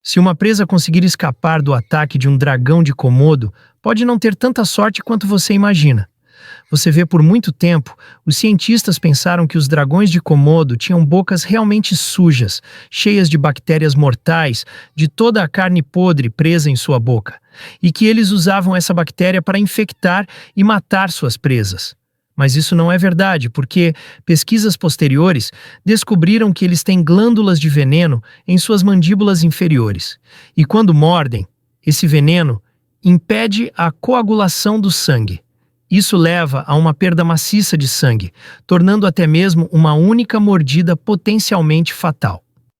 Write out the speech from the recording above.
Se uma presa conseguir escapar do ataque de um dragão de Komodo, pode não ter tanta sorte quanto você imagina. Você vê, por muito tempo, os cientistas pensaram que os dragões de Komodo tinham bocas realmente sujas, cheias de bactérias mortais, de toda a carne podre presa em sua boca, e que eles usavam essa bactéria para infectar e matar suas presas. Mas isso não é verdade, porque pesquisas posteriores descobriram que eles têm glândulas de veneno em suas mandíbulas inferiores. E quando mordem, esse veneno impede a coagulação do sangue. Isso leva a uma perda maciça de sangue, tornando até mesmo uma única mordida potencialmente fatal.